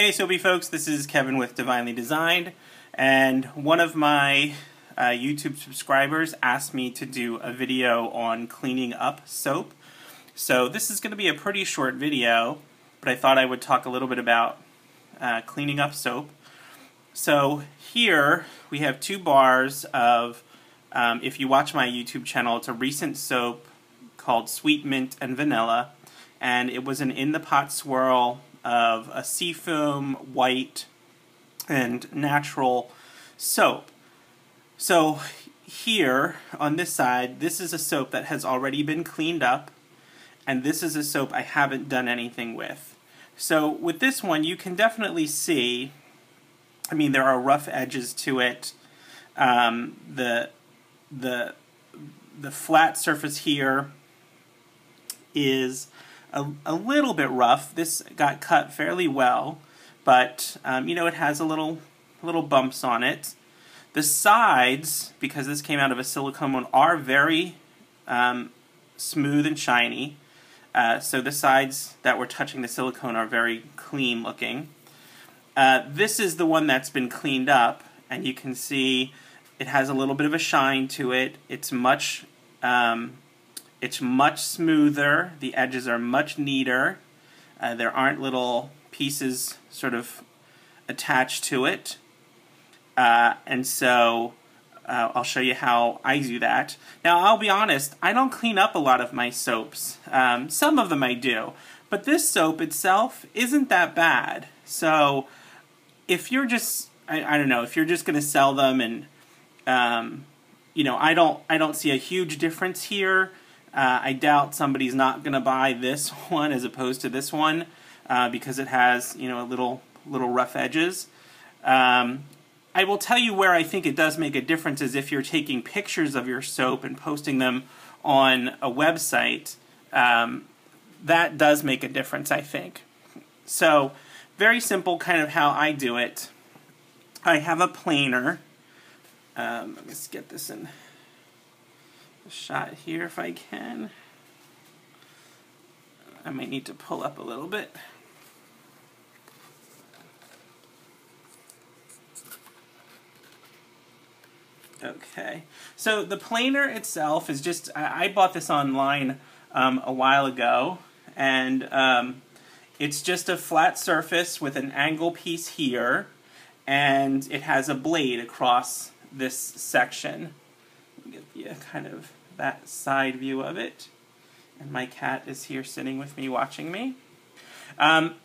Hey Soapy folks, this is Kevin with Divinely Designed, and one of my YouTube subscribers asked me to do a video on cleaning up soap. So this is going to be a pretty short video, but I thought I would talk a little bit about cleaning up soap. So here we have two bars of, if you watch my YouTube channel, it's a recent soap called Sweet Mint and Vanilla, and it was an in-the-pot swirl of a seafoam, white, and natural soap. So here on this side, this is a soap that has already been cleaned up, and this is a soap I haven't done anything with. So with this one, you can definitely see, I mean, there are rough edges to it. The flat surface here is a little bit rough. This got cut fairly well, but you know, it has a little bumps on it. The sides, because this came out of a silicone one, are very smooth and shiny. So the sides that were touching the silicone are very clean looking. This is the one that's been cleaned up, and you can see it has a little bit of a shine to it. It's much smoother. The edges are much neater. There aren't little pieces sort of attached to it. And so I'll show you how I do that. Now, I'll be honest, I don't clean up a lot of my soaps. Some of them I do. But this soap itself isn't that bad. So if you're just, I don't know, if you're just going to sell them and, you know, I don't see a huge difference here. I doubt somebody's not going to buy this one as opposed to this one because it has, you know, little rough edges. I will tell you where I think it does make a difference is if you're taking pictures of your soap and posting them on a website. That does make a difference, I think. So, very simple kind of how I do it. I have a planer. Let me just get this in the shot here if I can. I might need to pull up a little bit. Okay, so the planer itself is just, I bought this online a while ago, and it's just a flat surface with an angle piece here, and it has a blade across this section. Get the kind of that side view of it, and my cat is here sitting with me watching me.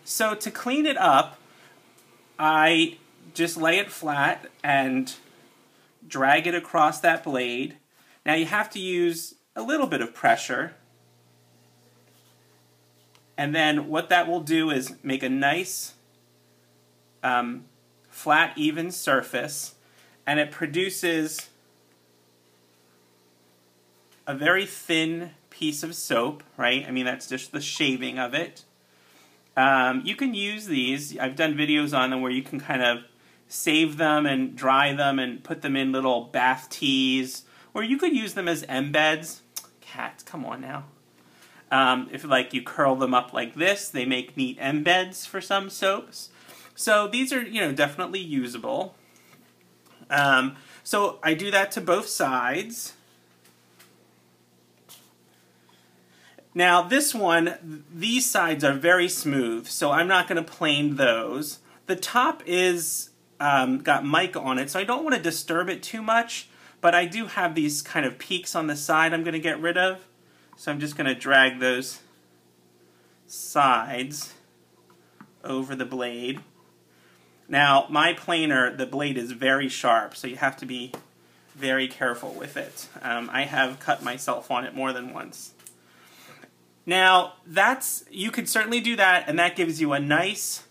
So to clean it up, I just lay it flat and drag it across that blade. Now you have to use a little bit of pressure, and then what that will do is make a nice flat, even surface, and it produces a very thin piece of soap, right? I mean, that's just the shaving of it. You can use these. I've done videos on them where you can kind of save them and dry them and put them in little bath teas, or you could use them as embeds. Cats, come on now. If like you curl them up like this, they make neat embeds for some soaps. So these are, you know, definitely usable. So I do that to both sides. Now this one, these sides are very smooth, so I'm not going to plane those. The top is got mica on it, so I don't want to disturb it too much, but I do have these kind of peaks on the side I'm going to get rid of. So I'm just going to drag those sides over the blade. Now my planer, the blade is very sharp, so you have to be very careful with it. I have cut myself on it more than once. Now, you could certainly do that, and that gives you a nice,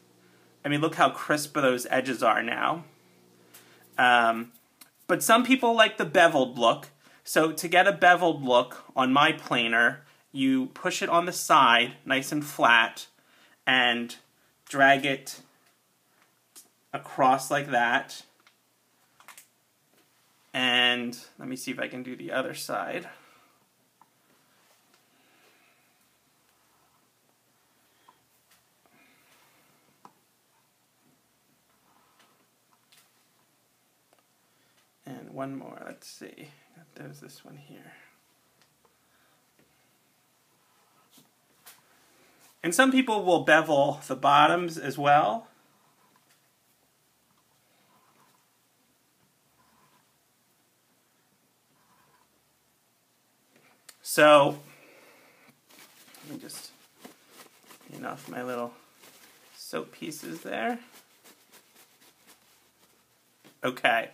I mean, look how crisp those edges are now. But some people like the beveled look, so to get a beveled look on my planer, you push it on the side, nice and flat, and drag it across like that. And let me see if I can do the other side. one more. Let's see. There's this one here. And some people will bevel the bottoms as well. So, let me just clean off my little soap pieces there. Okay.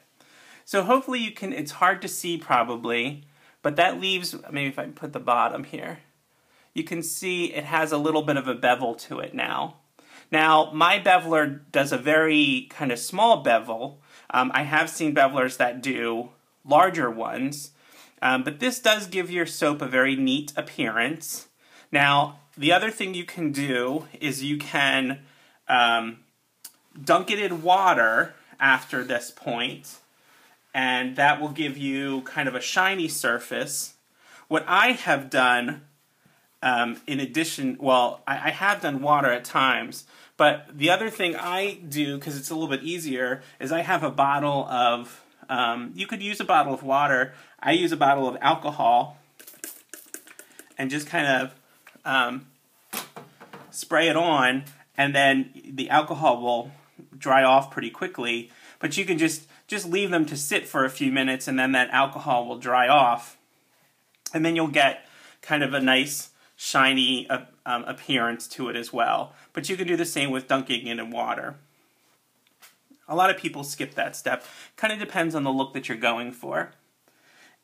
So hopefully you can, it's hard to see probably, but that leaves, maybe if I put the bottom here, you can see it has a little bit of a bevel to it now. Now, my beveler does a very kind of small bevel. I have seen bevelers that do larger ones, but this does give your soap a very neat appearance. Now, the other thing you can do is you can dunk it in water after this point, and that will give you kind of a shiny surface. What I have done, in addition, well, I have done water at times, but the other thing I do, because it's a little bit easier, is I have a bottle of, you could use a bottle of water, I use a bottle of alcohol, and just kind of spray it on, and then the alcohol will dry off pretty quickly, but you can just leave them to sit for a few minutes, and then that alcohol will dry off, and then you'll get kind of a nice shiny appearance to it as well. But you can do the same with dunking it in water. A lot of people skip that step. Kind of depends on the look that you're going for.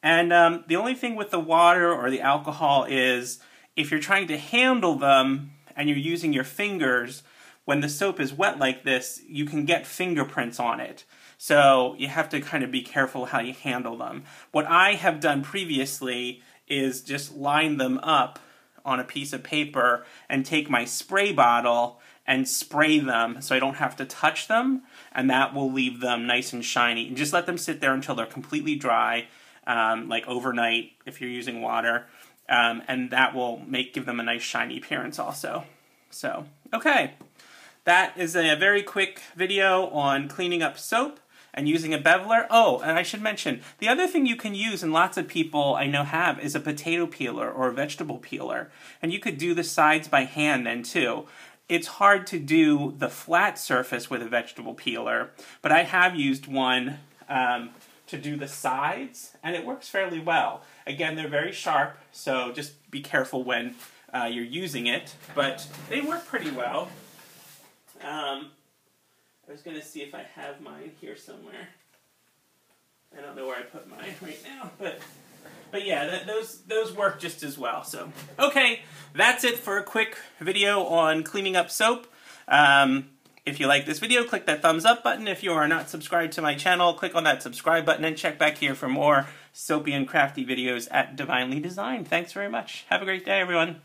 And the only thing with the water or the alcohol is if you're trying to handle them and you're using your fingers, when the soap is wet like this, you can get fingerprints on it. So you have to kind of be careful how you handle them. What I have done previously is just line them up on a piece of paper and take my spray bottle and spray them so I don't have to touch them, and that will leave them nice and shiny. And just let them sit there until they're completely dry, like overnight if you're using water, and that will give them a nice shiny appearance also. So, okay. That is a very quick video on cleaning up soap and using a beveler. Oh, and I should mention, the other thing you can use, and lots of people I know have, is a potato peeler or a vegetable peeler. And you could do the sides by hand then too. It's hard to do the flat surface with a vegetable peeler, but I have used one to do the sides, and it works fairly well. Again, they're very sharp, so just be careful when you're using it, but they work pretty well. I was going to see if I have mine here somewhere. I don't know where I put mine right now, but yeah, those work just as well. So, okay, that's it for a quick video on cleaning up soap. If you like this video, click that thumbs up button. If you are not subscribed to my channel, click on that subscribe button and check back here for more soapy and crafty videos at Divinely Designed. Thanks very much. Have a great day, everyone.